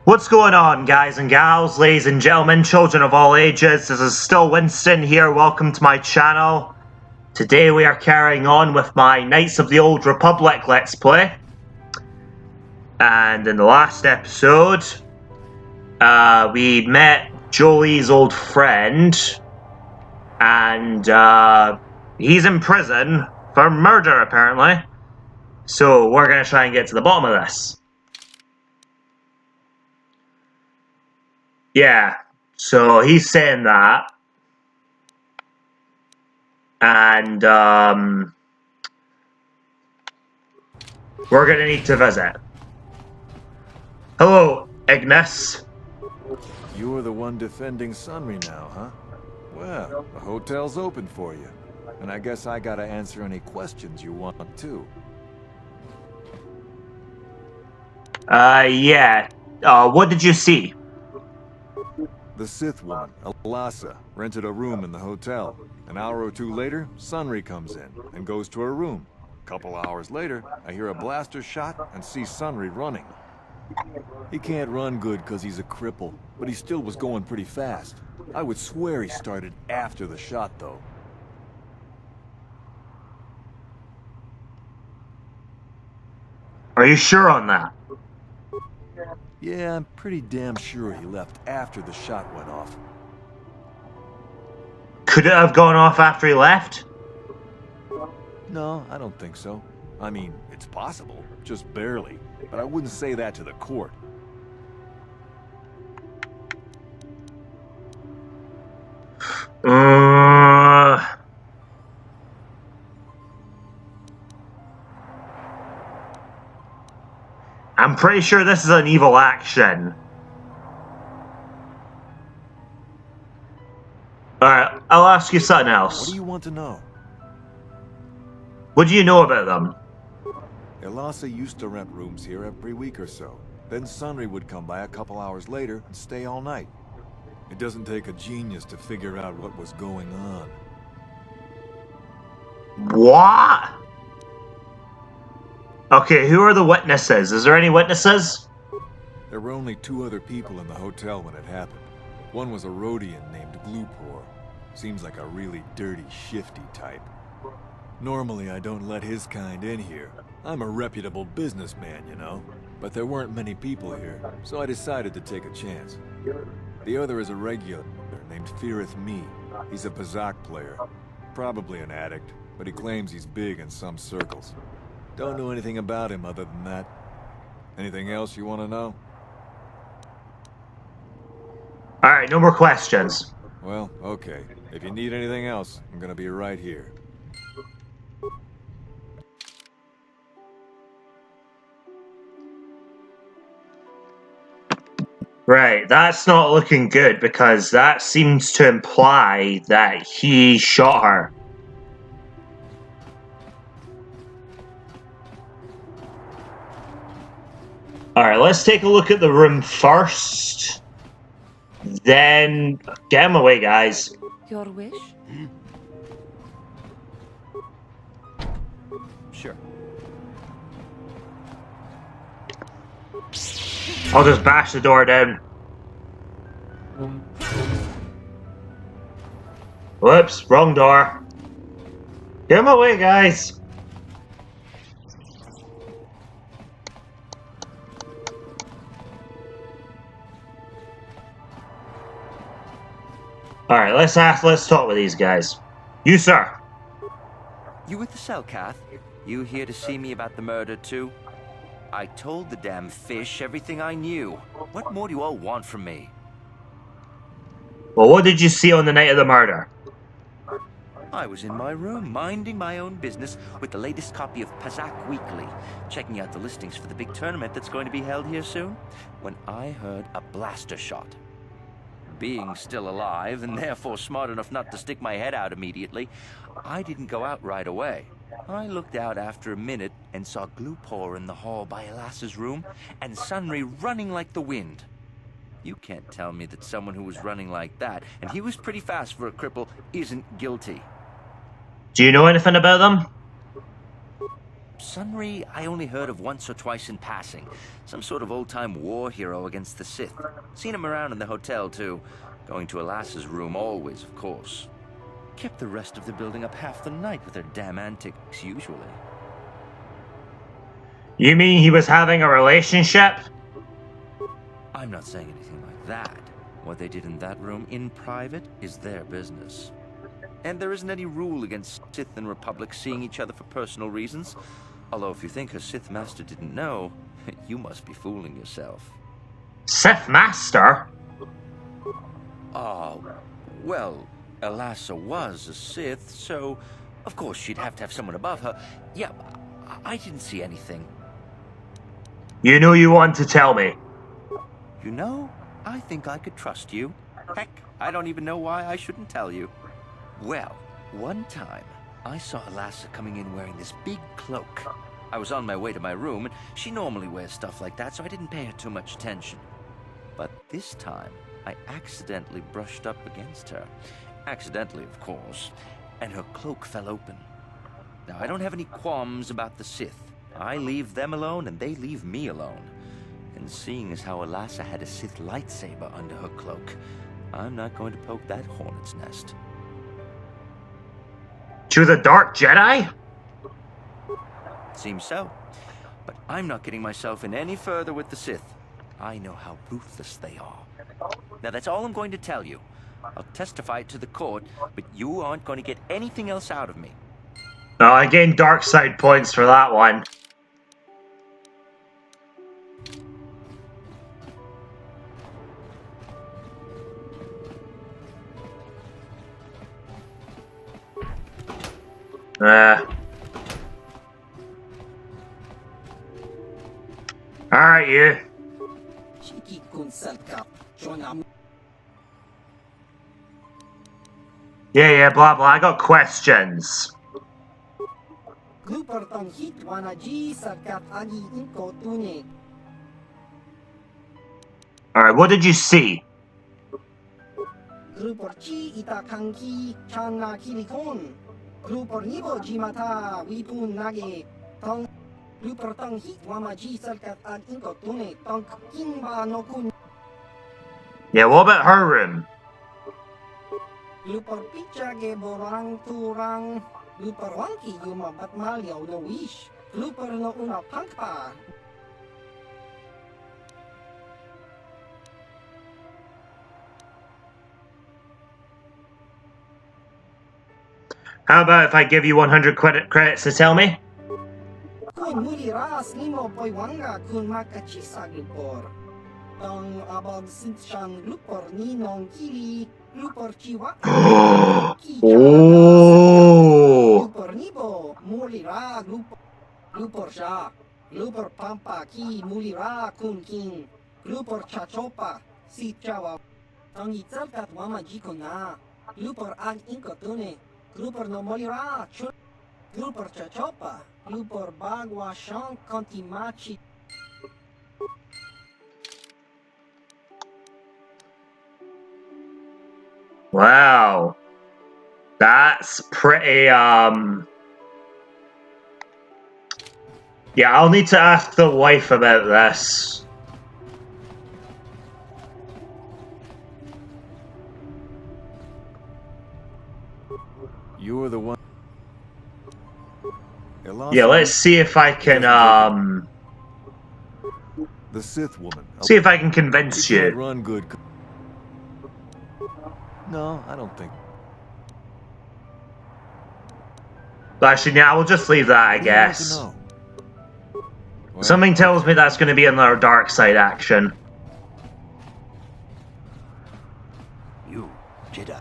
What's going on, guys and gals, ladies and gentlemen, children of all ages? This is Stillwinston here. Welcome to my channel. Today we are carrying on with my Knights of the Old Republic Let's Play. And in the last episode, we met Jolee's old friend. And he's in prison for murder, apparently. So we're going to try and get to the bottom of this. Yeah, so he's saying that, and we're gonna need to visit. Hello, Ignis. You're the one defending Sunry now, huh? Well, the hotel's open for you, and I guess I gotta answer any questions you want too. Yeah. What did you see? The Sith woman, Alasa, rented a room in the hotel. An hour or two later, Sunry comes in and goes to her room. A couple hours later, I hear a blaster shot and see Sunry running. He can't run good because he's a cripple, but he still was going pretty fast. I would swear he started after the shot, though. Are you sure on that? Yeah, I'm pretty damn sure he left after the shot went off. Could it have gone off after he left? No, I don't think so. I mean, it's possible, just barely. But I wouldn't say that to the court. I'm pretty sure this is an evil action. Alright, I'll ask you something else. What do you want to know? What do you know about them? Alasa used to rent rooms here every week or so. Then Sunry would come by a couple hours later and stay all night. It doesn't take a genius to figure out what was going on. What? Okay, who are the witnesses? Is there any witnesses? There were only two other people in the hotel when it happened. One was a Rhodian named Glupor. Seems like a really dirty, shifty type. Normally, I don't let his kind in here. I'm a reputable businessman, you know. But there weren't many people here, so I decided to take a chance. The other is a regular named Feareth Me. He's a Pazak player. Probably an addict, but he claims he's big in some circles. Don't know anything about him other than that. Anything else you want to know? Alright, no more questions. Well, okay. If you need anything else, I'm gonna be right here. Right, that's not looking good because that seems to imply that he shot her. Alright, let's take a look at the room first. Then get him away, guys. Your wish? Sure. I'll just bash the door down. Whoops, wrong door. Get him away, guys. Alright, let's talk with these guys. You, sir. You with the cell, Kath? You here to see me about the murder, too? I told the damn fish everything I knew. What more do you all want from me? Well, what did you see on the night of the murder? I was in my room, minding my own business with the latest copy of Pazak Weekly, checking out the listings for the big tournament that's going to be held here soon, when I heard a blaster shot. Being still alive, and therefore smart enough not to stick my head out immediately, I didn't go out right away. I looked out after a minute and saw Glupor in the hall by Alasa's room, and Sunry running like the wind. You can't tell me that someone who was running like that, and he was pretty fast for a cripple, isn't guilty. Do you know anything about them? Sunry, I only heard of once or twice in passing. Some sort of old-time war hero against the Sith. Seen him around in the hotel, too. Going to Alassa's room always, of course. Kept the rest of the building up half the night with their damn antics, usually. You mean he was having a relationship? I'm not saying anything like that. What they did in that room in private is their business. And there isn't any rule against Sith and Republic seeing each other for personal reasons. Although if you think her Sith Master didn't know, you must be fooling yourself. Sith Master? Oh, well, Alassa was a Sith, so of course she'd have to have someone above her. Yeah, I didn't see anything. You knew you wanted to tell me. You know, I think I could trust you. Heck, I don't even know why I shouldn't tell you. Well, one time, I saw Alassa coming in wearing this big cloak. I was on my way to my room, and she normally wears stuff like that, so I didn't pay her too much attention. But this time, I accidentally brushed up against her. Accidentally, of course, and her cloak fell open. Now, I don't have any qualms about the Sith. I leave them alone, and they leave me alone. And seeing as how Alassa had a Sith lightsaber under her cloak, I'm not going to poke that hornet's nest. To the Dark Jedi? Seems so. But I'm not getting myself in any further with the Sith. I know how ruthless they are. Now that's all I'm going to tell you. I'll testify it to the court, but you aren't going to get anything else out of me. No, I gained dark side points for that one. Alright, you. Yeah, blah, blah. I got questions. Alright, what did you see? Yeah, what about her room? How about if I give you 100 credits to tell me? Wow. That's pretty, Yeah, I'll need to ask the wife about this. You were the one. Yeah, let's see if I can, The Sith woman. see if I can convince you. Run good. No, I don't think. But actually, yeah, we'll just leave that, I guess. Well, Something tells me that's going to be another dark side action. You, Jedi.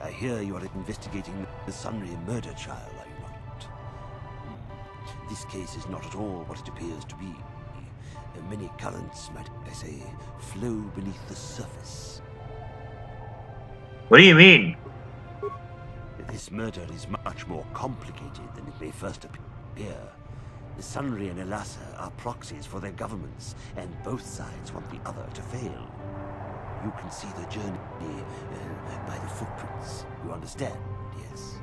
I hear you are investigating the Sunry murder trial, are you not? This case is not at all what it appears to be. Many currents, might I say, flow beneath the surface. What do you mean? This murder is much more complicated than it may first appear. The Sunry and Alassa are proxies for their governments, and both sides want the other to fail. You can see the journey by the footprints. You understand, yes?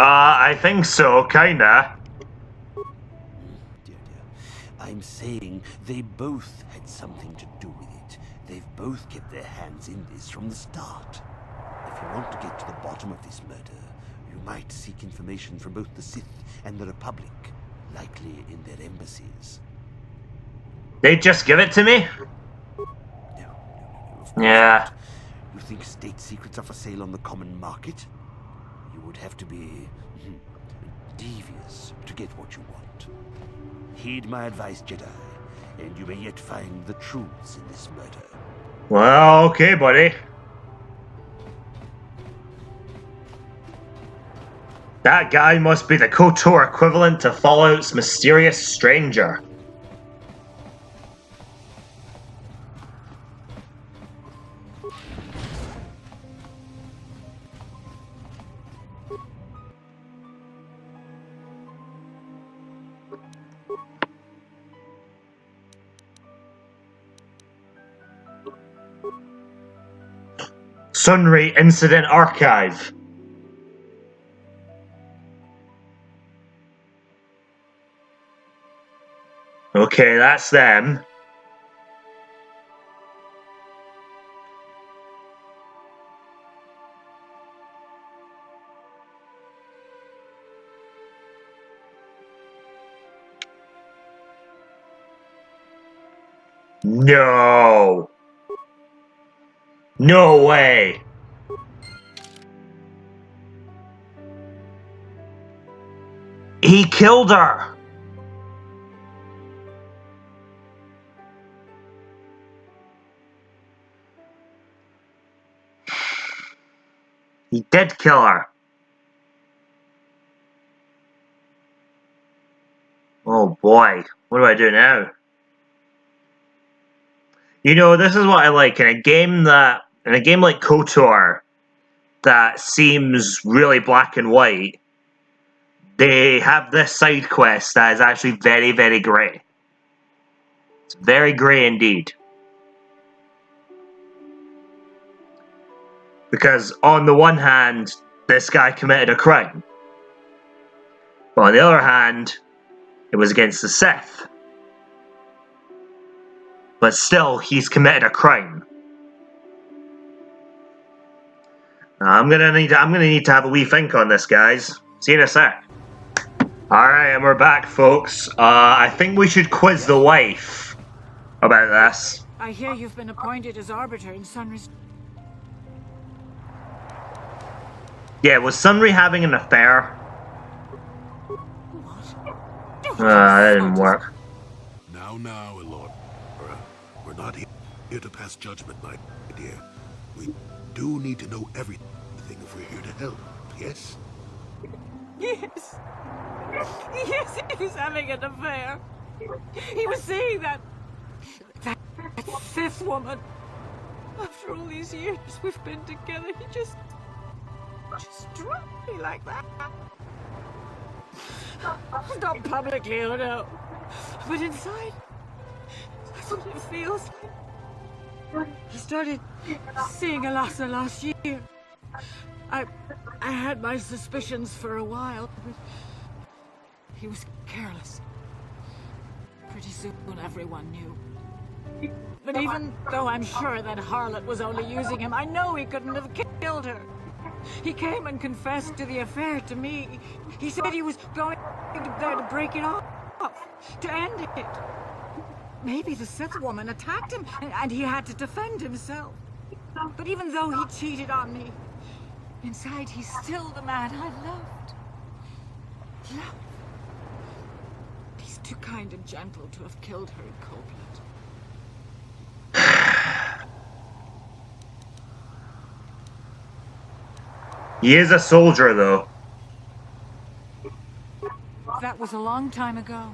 I think so, kinda. Dear, dear. I'm saying they both had something to do with it. They've both kept their hands in this from the start. If you want to get to the bottom of this murder, you might seek information from both the Sith and the Republic, likely in their embassies. They'd just give it to me? No, of course Yeah. not. You think state secrets are for sale on the common market? You would have to be devious to get what you want. Heed my advice, Jedi, and you may yet find the truths in this murder. Well, okay, buddy. That guy must be the KOTOR equivalent to Fallout's mysterious stranger. Sunray Incident Archive. Okay, that's them. No. No way. He killed her. He did kill her. Oh boy, what do I do now? You know, this is what I like in a game like KOTOR that seems really black and white. They have this side quest that is actually very, very grey. It's very grey indeed. Because on the one hand, this guy committed a crime. But on the other hand, it was against the Sith. But still, he's committed a crime. I'm gonna need to have a wee think on this, guys. See you in a sec. Alright, and we're back, folks. I think we should quiz the wife about this. I hear you've been appointed as arbiter in Sunry's... Yeah, was Sunray having an affair? What? That didn't work. Now, Lord. We're not here to pass judgment, my dear. We do need to know everything if we're here to help, yes? Yes. Yes, he was having an affair. He was seeing that Sith woman. After all these years we've been together, he just dropped me like that. Not publicly, oh no. But inside, that's what it feels like. I started seeing Alasa last year. I had my suspicions for a while, but he was careless. Pretty soon everyone knew. But even though I'm sure that harlot was only using him, I know he couldn't have killed her. He came and confessed to the affair to me. He said he was going there to break it off, to end it. Maybe the Sith woman attacked him and he had to defend himself. But even though he cheated on me, inside he's still the man I loved. Love. He's too kind and gentle to have killed her in cold blood. He is a soldier, though. That was a long time ago.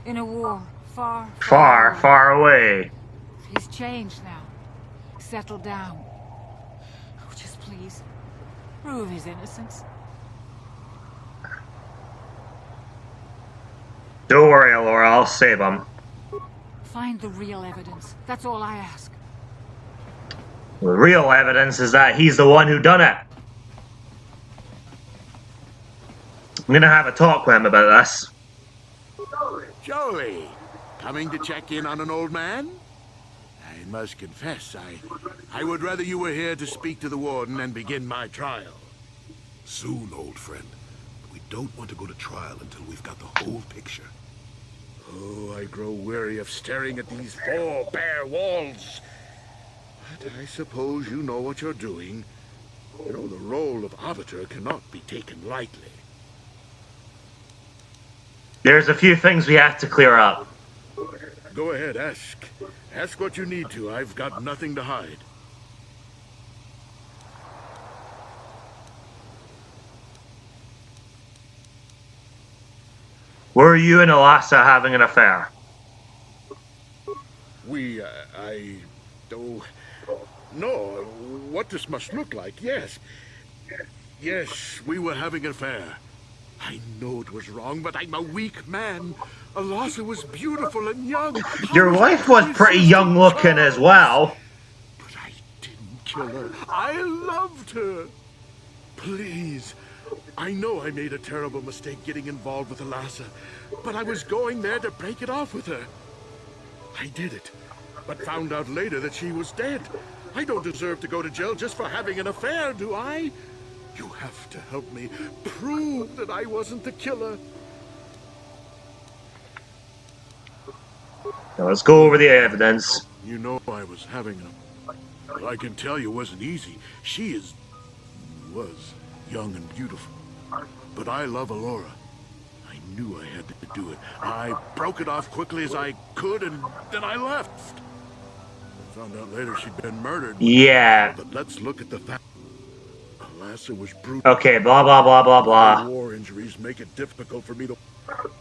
In a war, far away. Far away. He's changed now. Settled down. Oh, just please, prove his innocence. Don't worry, Laura, I'll save him. Find the real evidence. That's all I ask. The real evidence is that he's the one who done it. I'm gonna have a talk with him about this. Jolee, coming to check in on an old man? I must confess, I would rather you were here to speak to the warden and begin my trial. Soon, old friend. We don't want to go to trial until we've got the whole picture. Oh, I grow weary of staring at these four bare walls. But I suppose you know what you're doing. You know, the role of arbiter cannot be taken lightly. There's a few things we have to clear up. Go ahead, ask. Ask what you need to. I've got nothing to hide. Were you and Elasa having an affair? No, what this must look like, yes. Yes, we were having an affair. I know it was wrong, but I'm a weak man. Elasa was beautiful and young. Your wife was pretty young looking as well. But I didn't kill her. I loved her. Please. I know I made a terrible mistake getting involved with Elasa, but I was going there to break it off with her. I did it, but found out later that she was dead. I don't deserve to go to jail just for having an affair, do I? You have to help me prove that I wasn't the killer. Now let's go over the evidence. You know I was having a... I can tell you it wasn't easy. She was young and beautiful. But I love Alora. I knew I had to do it. I broke it off quickly as I could, and then I left. I found out later she'd been murdered. Yeah. But let's look at the fact. Elasa was brutal. Okay, blah, blah, blah, blah, blah. War injuries make it difficult for me to...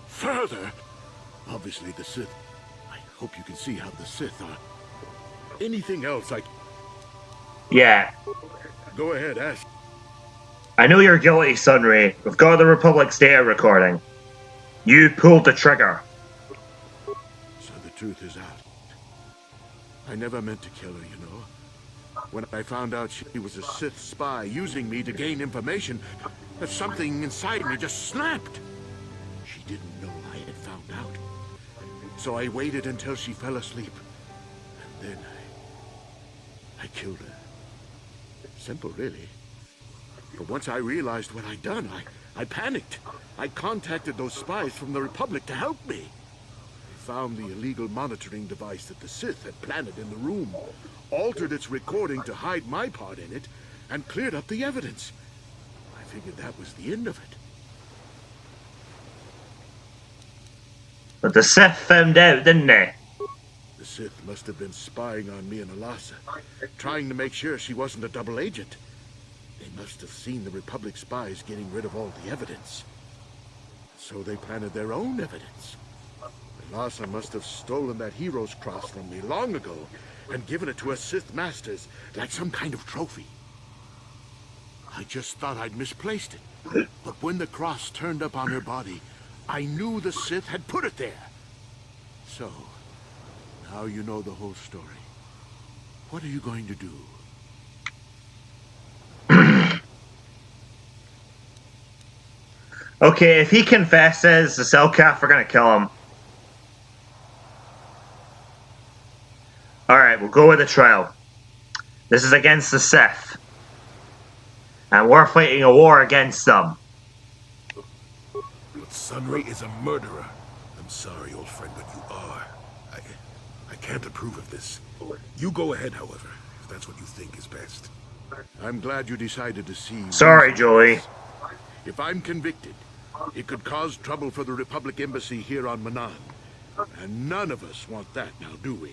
Further, obviously the Sith. I hope you can see how the Sith are. Anything else I... Yeah. Go ahead, ask. I know you're guilty, Sunray. We've got the Republic's data recording. You pulled the trigger. So the truth is out. I never meant to kill her, you know. When I found out she was a Sith spy using me to gain information, that something inside me just snapped. She didn't know I had found out. So I waited until she fell asleep. And then I killed her. Simple, really. But once I realized what I'd done, I panicked. I contacted those spies from the Republic to help me. I found the illegal monitoring device that the Sith had planted in the room, altered its recording to hide my part in it, and cleared up the evidence. I figured that was the end of it. But the Sith found out, didn't they? The Sith must have been spying on me and Elasa, trying to make sure she wasn't a double agent. They must have seen the Republic spies getting rid of all the evidence. So they planted their own evidence. Elasa must have stolen that hero's cross from me long ago and given it to her Sith masters like some kind of trophy. I just thought I'd misplaced it. But when the cross turned up on her body, I knew the Sith had put it there. So, now you know the whole story. What are you going to do? Okay, if he confesses, the Selkath are gonna kill him. Alright, we'll go with the trial. This is against the Sith. And we're fighting a war against them. But Sunray is a murderer. I'm sorry, old friend, but you are. I can't approve of this. You go ahead, however, if that's what you think is best. I'm glad you decided to see... Sorry, Joey. If I'm convicted, it could cause trouble for the Republic Embassy here on Manan. And none of us want that now, do we?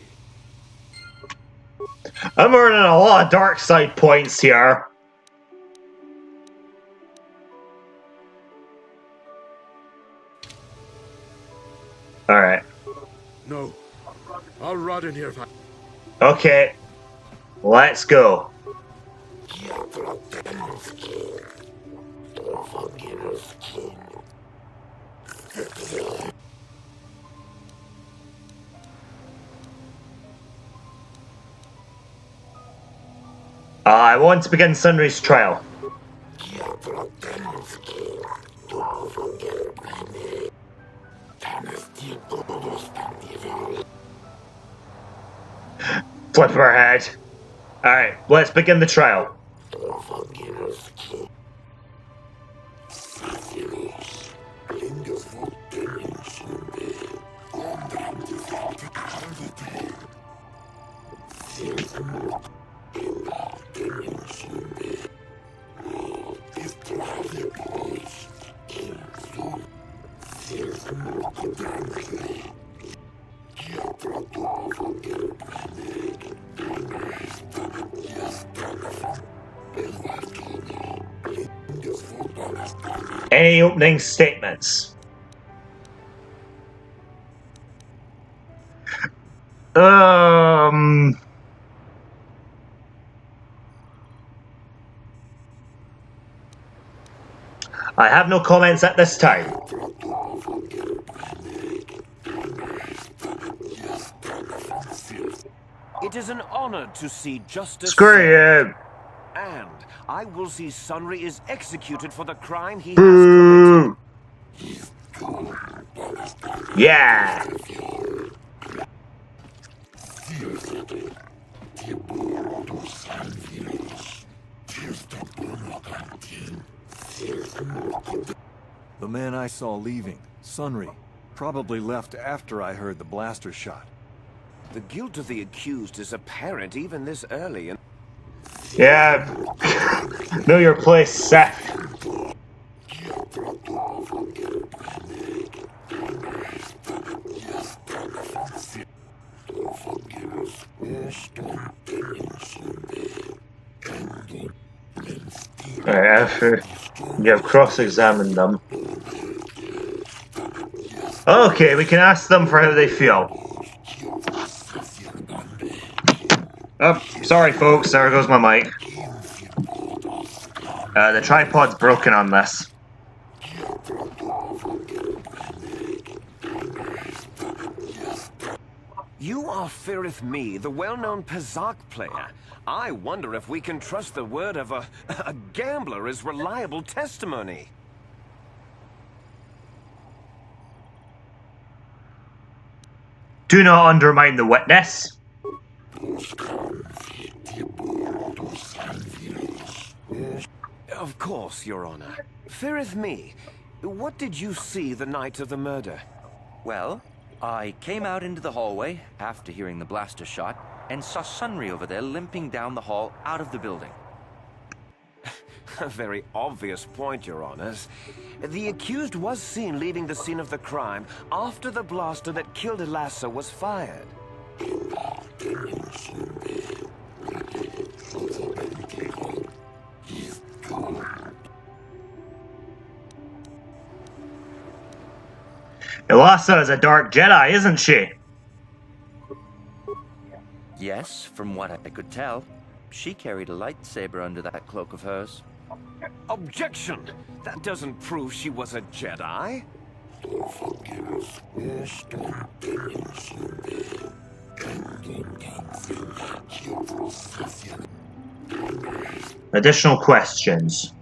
I'm earning a lot of dark side points here. Alright. No. I'll rot in here if I... Okay. Let's go. I want to begin Sunray's trial. Flip her head. Alright, let's begin the trial. Any opening statements? I have no comments at this time. It is an honor to see justice. Screw you! And I will see Sunry is executed for the crime he has Boo! committed. Yeah! The man I saw leaving, Sunry, probably left after I heard the blaster shot. The guilt of the accused is apparent even this early. Yeah. Know your place, Seth. Alright, after you have cross-examined them. Okay, we can ask them for how they feel. Oh, sorry folks, there goes my mic. The tripod's broken on this. You are Firith Me, the well-known Pazak player. I wonder if we can trust the word of a gambler as reliable testimony. Do not undermine the witness. Of course, Your Honor. Firith Me, what did you see the night of the murder? Well, I came out into the hallway after hearing the blaster shot and saw Sunry over there limping down the hall out of the building. A very obvious point, Your Honors. The accused was seen leaving the scene of the crime after the blaster that killed Elassa was fired. Elassa is a dark Jedi, isn't she? Yes, from what I could tell. She carried a lightsaber under that cloak of hers. Objection! That doesn't prove she was a Jedi. Additional questions.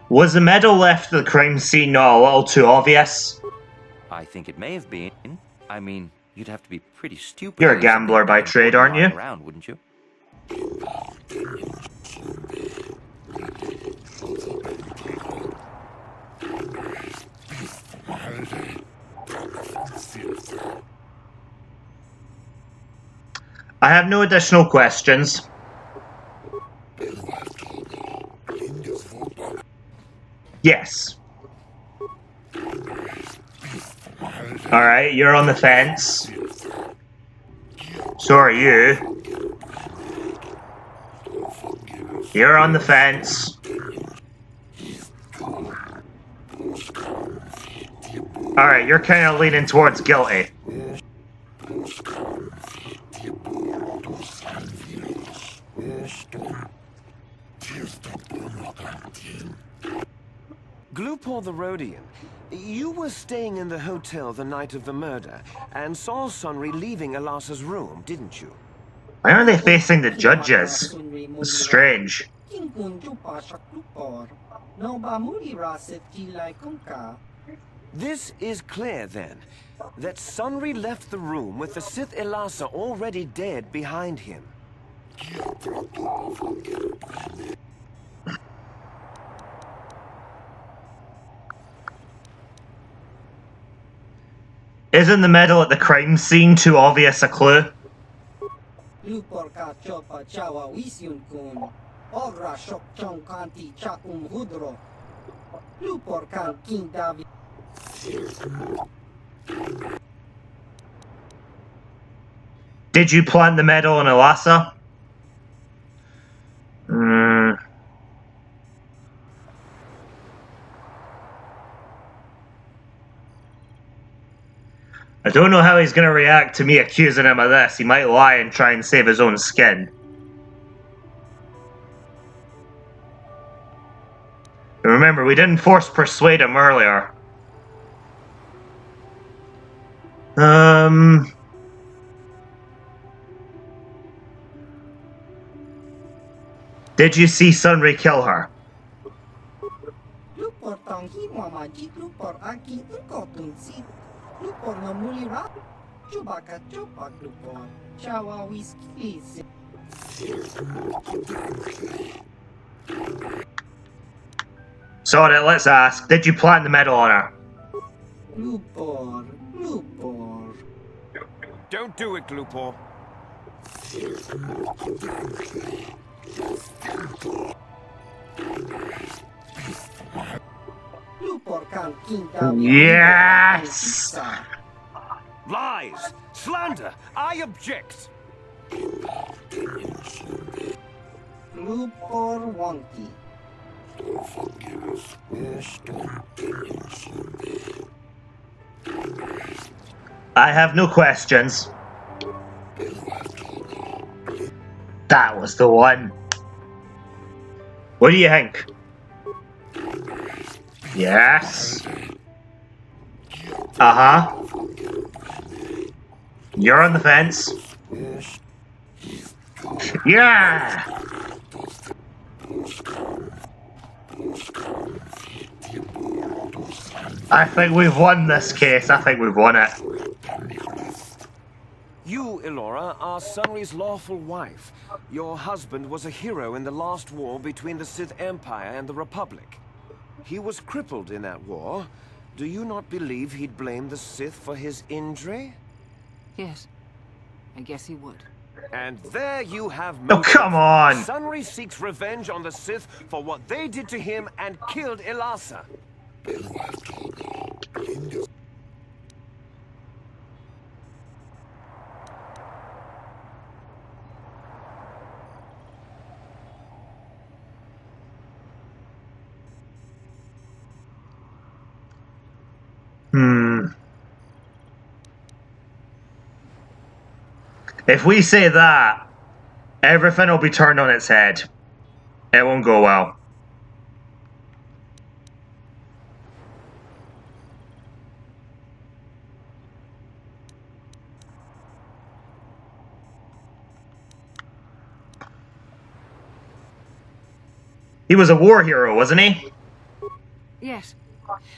Was the medal left at the crime scene not a little too obvious? I think it may have been. I mean, you'd have to be pretty stupid. You're a gambler by trade, aren't you? Around, wouldn't you? I have no additional questions. Yes. Alright, you're on the fence. So are you. You're on the fence. Alright, you're kind of leaning towards guilty. Glupor the Rhodian, you were staying in the hotel the night of the murder and saw Sunry leaving Elassa's room, didn't you? Why aren't they facing the judges? It's strange. This is clear, then, that Sunry left the room with the Sith Elasa already dead behind him. Isn't the medal at the crime scene too obvious a clue? Did you plant the medal in Elasa? I don't know how he's going to react to me accusing him of this. He might lie and try and save his own skin. Remember, we didn't force persuade him earlier. Did you see Sunray kill her? Sorry, let's ask. Did you plant the medal on her? Don't do it, Glupor. Yes! Lies! Slander! I object! I have no questions. That was the one. What do you think? Yes. Uh-huh. You're on the fence. Yeah! I think we've won this case. I think we've won it. You, Elora, are Sunry's lawful wife. Your husband was a hero in the last war between the Sith Empire and the Republic. He was crippled in that war. Do you not believe he'd blame the Sith for his injury? Yes, I guess he would. And there you have Oh, motive. come on! Sunry seeks revenge on the Sith for what they did to him and killed Elasa. If we say that, everything will be turned on its head. It won't go well. He was a war hero, wasn't he? Yes,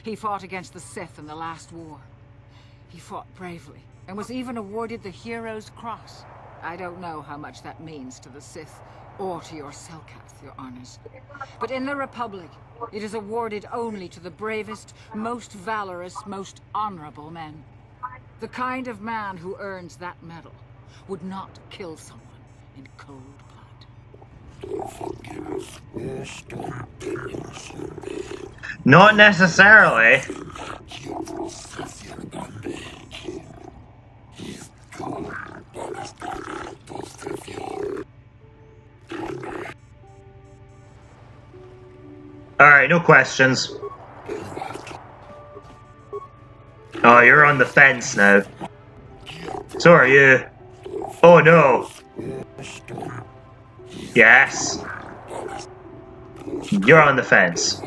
he fought against the Sith in the last war. He fought bravely and was even awarded the Hero's Cross. I don't know how much that means to the Sith or to your Selkath, your honors. But in the Republic, it is awarded only to the bravest, most valorous, most honorable men. The kind of man who earns that medal would not kill someone in cold blood. Not necessarily. Alright, no questions. Oh, you're on the fence now. So are you. Oh no. Yes. You're on the fence.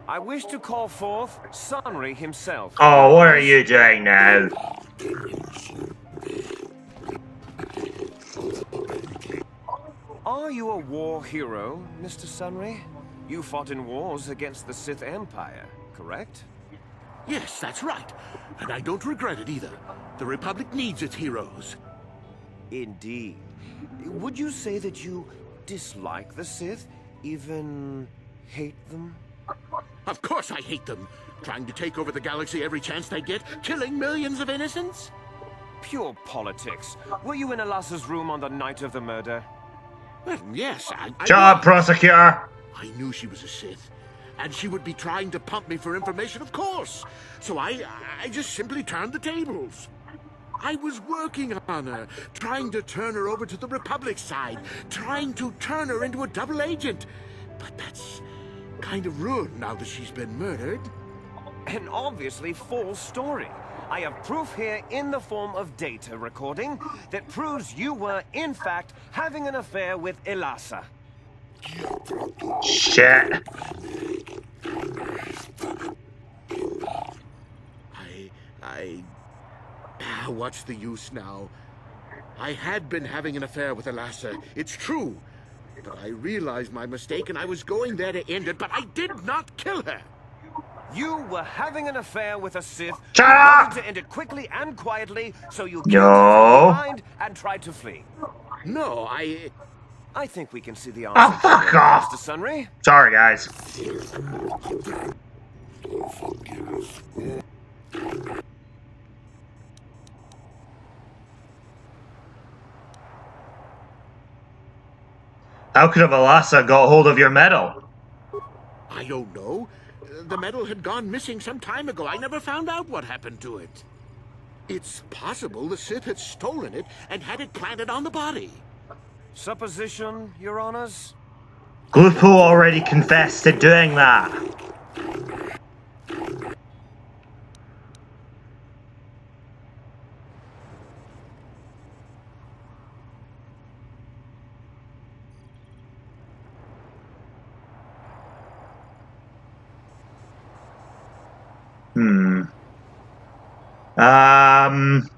I wish to call forth Sunry himself. Oh, what are you doing now? Are you a war hero, Mr. Sunry? You fought in wars against the Sith Empire, correct? Yes, that's right. And I don't regret it either. The Republic needs its heroes. Indeed. Would you say that you dislike the Sith? Even hate them? Of course I hate them. Trying to take over the galaxy every chance they get, killing millions of innocents? Pure politics. Were you in Alassa's room on the night of the murder? Well, yes, I Shut up, was. prosecutor! I knew she was a Sith. And she would be trying to pump me for information, of course. So I just simply turned the tables. I was working on her, trying to turn her over to the Republic's side, trying to turn her into a double agent. But that's kind of ruined now that she's been murdered. An obviously false story. I have proof here in the form of data recording that proves you were, in fact, having an affair with Elassa. Shit. What's the use now? I had been having an affair with Elassa, it's true. But I realized my mistake and I was going there to end it, but I did not kill her. You were having an affair with a Sith. Shut You up! wanted to end it quickly and quietly, so you No. killed her from behind and tried to flee. No, I think we can see the Oh, answer. fuck off! Mr. Sunry. Sorry, guys. How could have Elassa got hold of your medal? I don't know. The medal had gone missing some time ago. I never found out what happened to it. It's possible the Sith had stolen it and had it planted on the body. Supposition, Your Honors? Glupo already confessed to doing that. Um...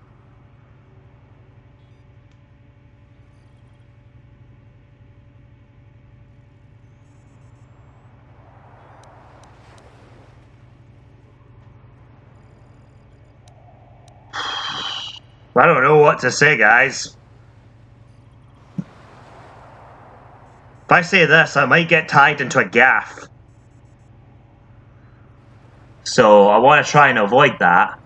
I don't know what to say, guys. If I say this, I might get tied into a gaff. So I want to try and avoid that.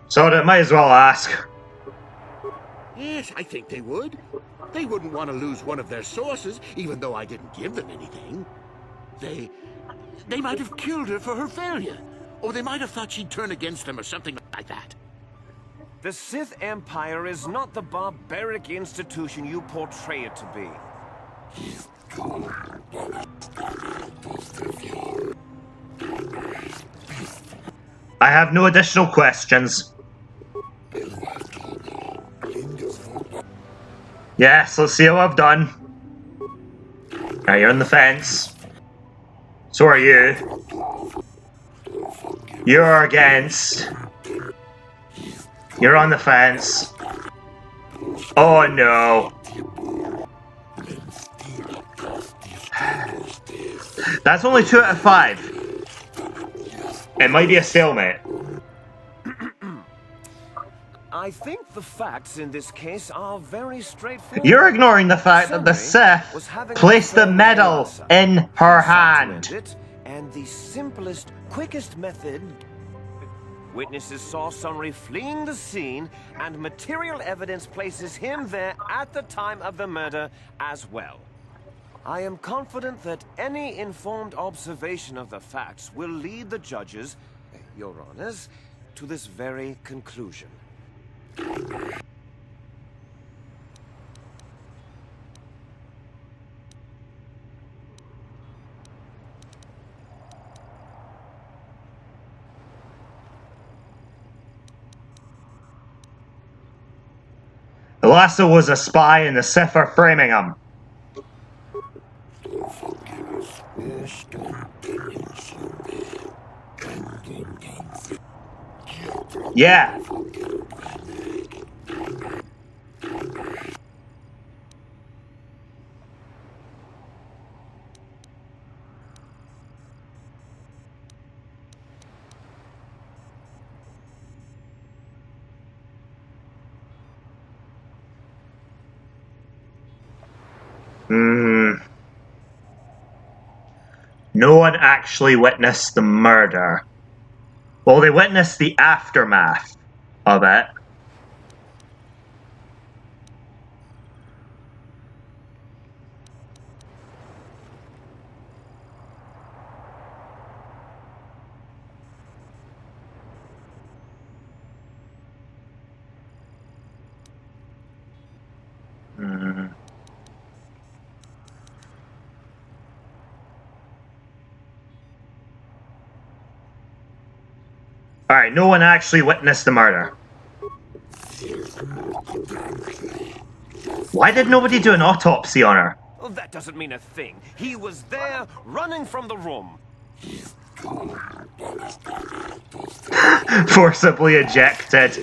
So I might as well ask. Yes, I think they would. They wouldn't want to lose one of their sources, even though I didn't give them anything. They might have killed her for her failure. Or they might have thought she'd turn against them or something like that. The Sith Empire is not the barbaric institution you portray it to be. I have no additional questions. Yes, let's see how I've done. Now you're on the fence. So are you. You're against. You're on the fence. Oh no. That's only 2 out of 5. It might be a stalemate. I think the facts in this case are very straightforward. You're ignoring the fact that the Sith placed the medal in her hand. And the simplest, quickest method. Witnesses saw Sunry fleeing the scene, and material evidence places him there at the time of the murder as well. I am confident that any informed observation of the facts will lead the judges, Your Honors, to this very conclusion. Lasso was a spy and the Sith are framing him. Yeah. No one actually witnessed the murder. Well, they witnessed the aftermath of it. Alright, no one actually witnessed the murder. Why did nobody do an autopsy on her? Well, that doesn't mean a thing. He was there, running from the room. Forcibly ejected.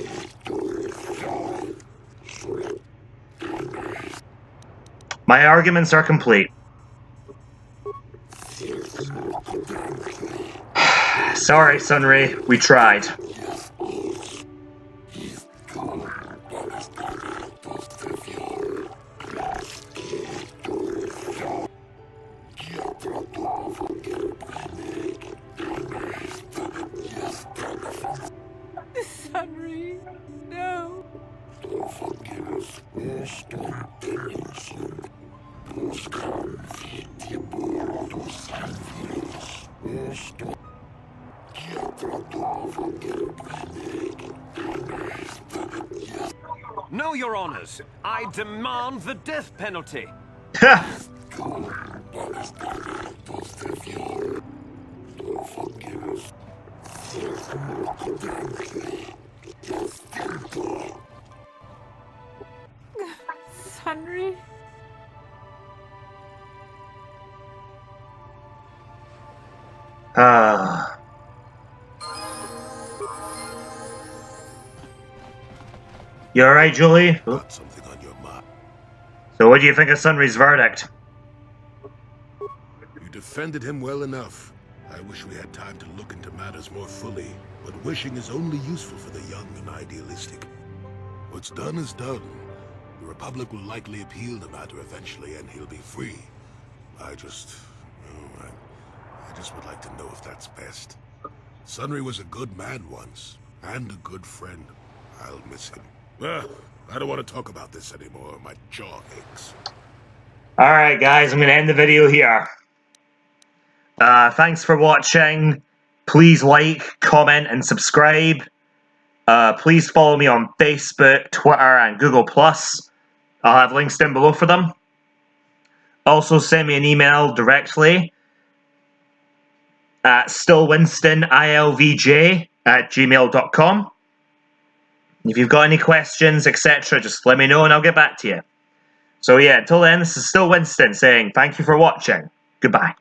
My arguments are complete. Sorry, Sunray, we tried. Sunray, no. No, Your Honors. I demand the death penalty. Sunray? You alright, Jolee? Got something on your mind. So what do you think of Sunray's verdict? You defended him well enough. I wish we had time to look into matters more fully, but wishing is only useful for the young and idealistic. What's done is done. The Republic will likely appeal the matter eventually, and he'll be free. I just would like to know if that's best. Sunray was a good man once, and a good friend. I'll miss him. I don't want to talk about this anymore. My jaw aches. Alright guys, I'm going to end the video here. Thanks for watching. Please like, comment, and subscribe. Please follow me on Facebook, Twitter, and Google+. I'll have links down below for them. Also, send me an email directly at stillwinstonilvj@gmail.com. If you've got any questions, etc., just let me know and I'll get back to you. So yeah, until then, this is Stillwinston saying thank you for watching. Goodbye.